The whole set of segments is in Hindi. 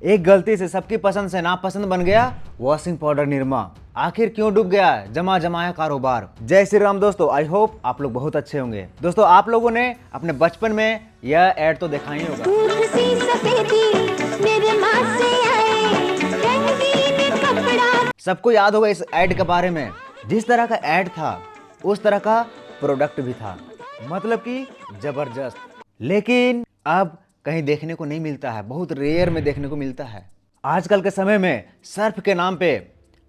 एक गलती से सबकी पसंद से नापसंद बन गया वॉशिंग पाउडर निरमा। आखिर क्यों डूब गया जमा जमाया कारोबार। जय श्री राम दोस्तों, आई होप आप लोग बहुत अच्छे होंगे। दोस्तों आप लोगों ने अपने बचपन में यह ऐड तो देखा ही होगा। सबको याद होगा इस ऐड के बारे में। जिस तरह का ऐड था उस तरह का प्रोडक्ट भी था, मतलब कि जबरदस्त। लेकिन अब कहीं देखने को नहीं मिलता है, बहुत रेयर में देखने को मिलता है। आजकल के समय में सर्फ के नाम पे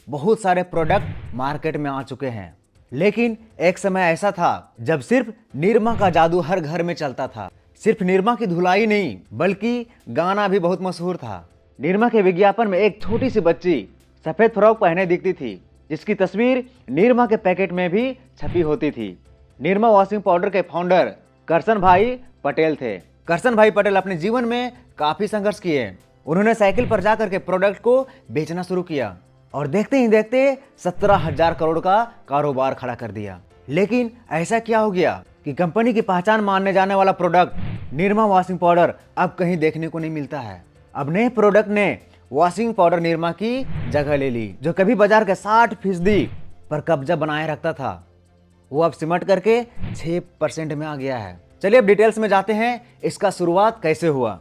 बहुत सारे प्रोडक्ट मार्केट में आ चुके हैं, लेकिन एक समय ऐसा था जब सिर्फ निरमा का जादू हर घर में चलता था। सिर्फ निरमा की धुलाई नहीं बल्कि गाना भी बहुत मशहूर था। निरमा के विज्ञापन में एक छोटी सी बच्ची सफेद फ्रॉक पहने दिखती थी, जिसकी तस्वीर निरमा के पैकेट में भी छपी होती थी। निरमा वॉशिंग पाउडर के फाउंडर करसन भाई पटेल थे। करसन भाई पटेल अपने जीवन में काफी संघर्ष किए। उन्होंने साइकिल पर जाकर के प्रोडक्ट को बेचना शुरू किया और देखते ही देखते 17,000 करोड़ का कारोबार खड़ा कर दिया। लेकिन ऐसा क्या हो गया कि कंपनी की पहचान मानने जाने वाला प्रोडक्ट निरमा वॉशिंग पाउडर अब कहीं देखने को नहीं मिलता है। अब नए प्रोडक्ट ने वॉशिंग पाउडर निरमा की जगह ले ली। जो कभी बाजार के 60% पर कब्जा बनाए रखता था, वो अब सिमट करके 6% में आ गया है। चलिए अब डिटेल्स में जाते हैं, इसका शुरुआत कैसे हुआ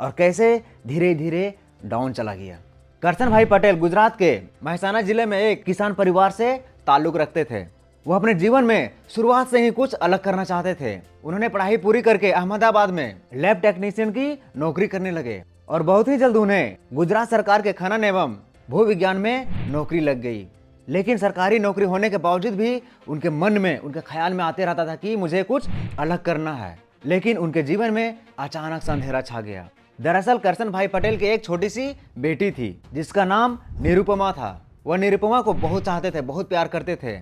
और कैसे धीरे धीरे डाउन चला गया। करसन भाई पटेल गुजरात के महसाना जिले में एक किसान परिवार से ताल्लुक रखते थे। वो अपने जीवन में शुरुआत से ही कुछ अलग करना चाहते थे। उन्होंने पढ़ाई पूरी करके अहमदाबाद में लैब टेक्नीशियन की नौकरी करने लगे और बहुत ही जल्द उन्हें गुजरात सरकार के खनन एवं भू विज्ञान में नौकरी लग गई। लेकिन सरकारी नौकरी होने के बावजूद भी उनके मन में, उनके ख्याल में आते रहता था कि मुझे कुछ अलग करना है। लेकिन उनके जीवन में अचानक सा अंधेरा छा गया। दरअसल करसन भाई पटेल की एक छोटी सी बेटी थी जिसका नाम निरुपमा था। वह निरुपमा को बहुत चाहते थे, बहुत प्यार करते थे,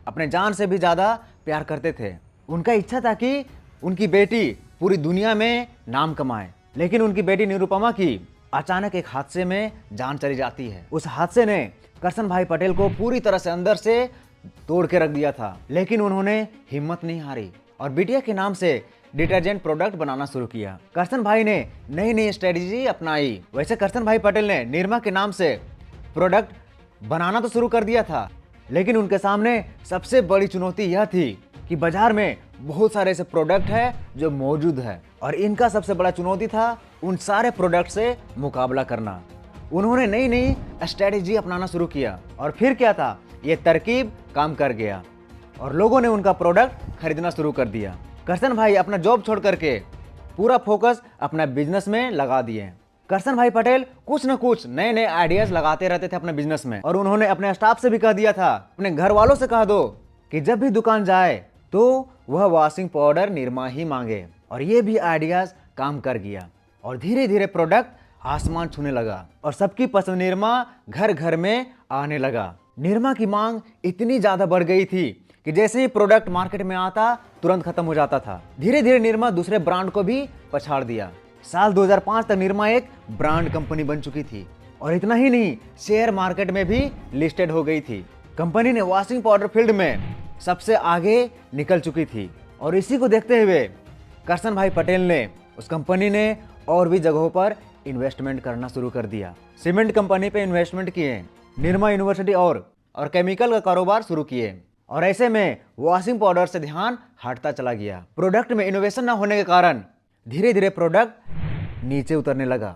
अपने जान से भी ज्यादा प्यार करते थे। उनका इच्छा था कि उनकी बेटी पूरी दुनिया में नाम कमाए। लेकिन उनकी बेटी निरुपमा की अचानक एक हादसे में जान चली जाती है। उस हादसे ने करसन भाई पटेल को पूरी तरह से अंदर से तोड़ के रख दिया था। लेकिन उन्होंने हिम्मत नहीं हारी और बिटिया के नाम से डिटर्जेंट प्रोडक्ट बनाना शुरू किया। करसन भाई ने नई नई स्ट्रेटेजी अपनाई। वैसे करसन भाई पटेल ने निरमा के नाम से प्रोडक्ट बनाना तो शुरू कर दिया था, लेकिन उनके सामने सबसे बड़ी चुनौती यह थी कि बाजार में बहुत सारे ऐसे प्रोडक्ट है जो मौजूद है और इनका सबसे बड़ा चुनौती था उन सारे प्रोडक्ट से मुकाबला करना। उन्होंने नई नई स्ट्रेटेजी अपनाना शुरू किया और फिर क्या था, ये तरकीब काम कर गया और लोगों ने उनका प्रोडक्ट खरीदना शुरू कर दिया। करसन भाई अपना जॉब छोड़ करके पूरा फोकस अपना बिजनेस में लगा दिए। करसन भाई पटेल कुछ न कुछ नए नए आइडियाज लगाते रहते थे अपने बिजनेस में और उन्होंने अपने स्टाफ से भी कह दिया था, अपने घर वालों से कह दो कि जब भी दुकान जाए तो वह वॉशिंग पाउडर निरमा ही मांगे। और ये भी आइडियाज काम कर गया और धीरे धीरे प्रोडक्ट आसमान छूने लगा और सबकी पसंद निरमा घर घर में आने लगा। निरमा की मांग इतनी ज्यादा बढ़ गई थी कि जैसे ही प्रोडक्ट मार्केट में आता तुरंत खत्म हो जाता था। धीरे धीरे निरमा दूसरे ब्रांड को भी पछाड़ दिया। साल 2005 तक निरमा एक ब्रांड कंपनी बन चुकी थी और इतना ही नहीं, शेयर मार्केट में भी लिस्टेड हो गई थी। कंपनी ने वॉशिंग पाउडर फील्ड में सबसे आगे निकल चुकी थी और इसी को देखते हुए करसन भाई पटेल ने, उस कंपनी ने और भी जगहों पर इन्वेस्टमेंट करना शुरू कर दिया। सीमेंट कंपनी पे इन्वेस्टमेंट किए, निरमा यूनिवर्सिटी और केमिकल का कारोबार शुरू किए और ऐसे में वॉशिंग पाउडर से ध्यान हटता चला गया। प्रोडक्ट में इनोवेशन न होने के कारण धीरे धीरे प्रोडक्ट नीचे उतरने लगा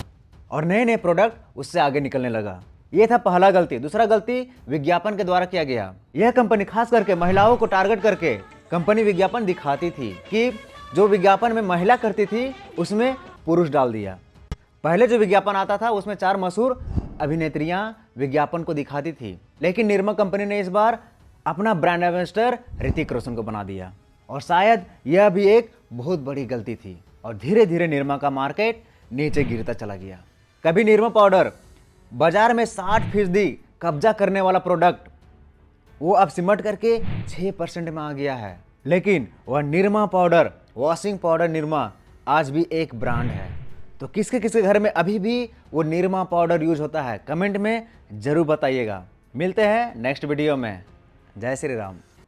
और नए नए प्रोडक्ट उससे आगे निकलने लगा। यह था पहला गलती। दूसरा गलती विज्ञापन के द्वारा किया गया। यह कंपनी खास करके महिलाओं को टारगेट करके कंपनी विज्ञापन दिखाती थी कि जो विज्ञापन में महिला करती थी उसमें पुरुष डाल दिया। पहले जो विज्ञापन आता था उसमें 4 मशहूर अभिनेत्रियां विज्ञापन को दिखाती थी, लेकिन निरमा कंपनी ने इस बार अपना ब्रांड एम्बेसडर ऋतिक रोशन को बना दिया और शायद यह भी एक बहुत बड़ी गलती थी और धीरे धीरे निरमा का मार्केट नीचे गिरता चला गया। कभी निरमा पाउडर बाजार में 60% कब्जा करने वाला प्रोडक्ट, वो अब सिमट करके 6% में आ गया है। लेकिन वह Nirma powder, washing powder Nirma आज भी एक ब्रांड है। तो किसके किसके घर में अभी भी वो निरमा पाउडर यूज होता है, कमेंट में जरूर बताइएगा। मिलते हैं नेक्स्ट वीडियो में। जय श्री राम।